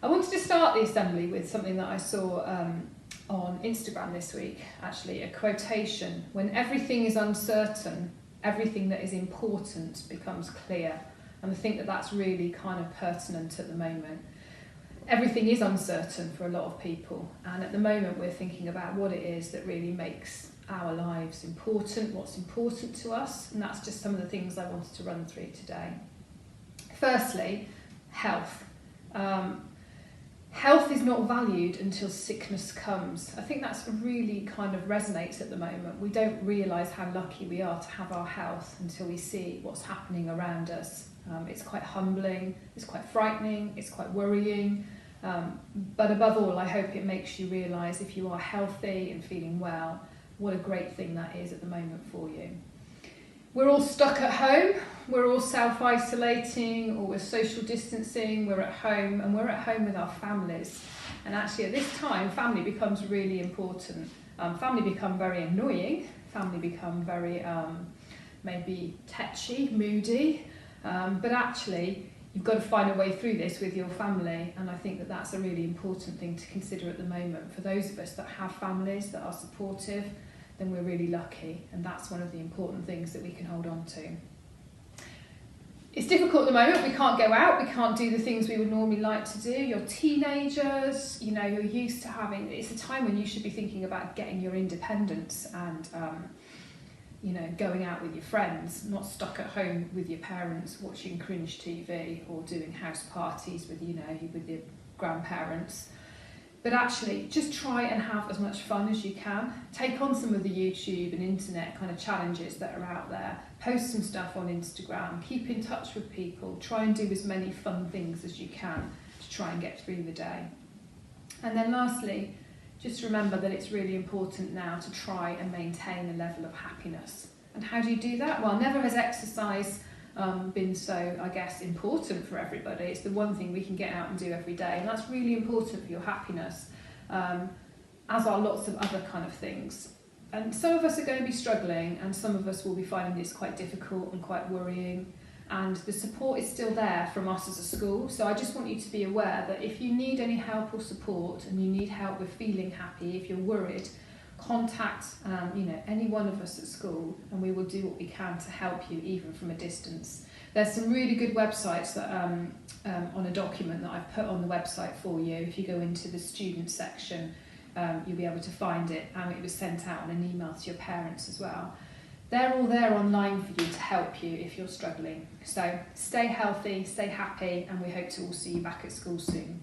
I wanted to start the assembly with something that I saw on Instagram this week, actually, a quotation. When everything is uncertain, everything that is important becomes clear. And I think that that's really kind of pertinent at the moment. Everything is uncertain for a lot of people, and at the moment we're thinking about what it is that really makes our lives important, what's important to us, and that's just some of the things I wanted to run through today. Firstly, health. Health is not valued until sickness comes. I think that's really kind of resonates at the moment. We don't realise how lucky we are to have our health until we see what's happening around us. It's quite humbling, it's quite frightening, it's quite worrying. But above all, I hope it makes you realise if you are healthy and feeling well, what a great thing that is at the moment for you. We're all stuck at home, we're all self-isolating or we're social distancing, we're at home and we're at home with our families. And actually at this time, family becomes really important. Family become very annoying, family become very maybe tetchy, moody, but actually you've got to find a way through this with your family, and I think that that's a really important thing to consider at the moment. For those of us that have families that are supportive, then we're really lucky, and that's one of the important things that we can hold on to. It's difficult at the moment, we can't go out, we can't do the things we would normally like to do. You're teenagers, you're used to having, it's a time when you should be thinking about getting your independence and going out with your friends, not stuck at home with your parents watching cringe TV or doing house parties with your grandparents. But actually, just try and have as much fun as you can. Take on some of the YouTube and internet kind of challenges that are out there. Post some stuff on Instagram. Keep in touch with people. Try and do as many fun things as you can to try and get through the day. And then lastly, just remember that it's really important now to try and maintain a level of happiness. And how do you do that? Well, never has exercise been so, I guess, important for everybody. It's the one thing we can get out and do every day, and that's really important for your happiness, as are lots of other kind of things. And some of us are going to be struggling, and some of us will be finding this quite difficult and quite worrying, and the support is still there from us as a school. So I just want you to be aware that if you need any help or support and you need help with feeling happy, if you're worried, contact any one of us at school, and we will do what we can to help you even from a distance. There's some really good websites that on a document that I've put on the website for you. If you go into the student section, you'll be able to find it, and it was sent out on an email to your parents as well. They're all there online for you to help you if you're struggling. So stay healthy, stay happy, and we hope to all see you back at school soon.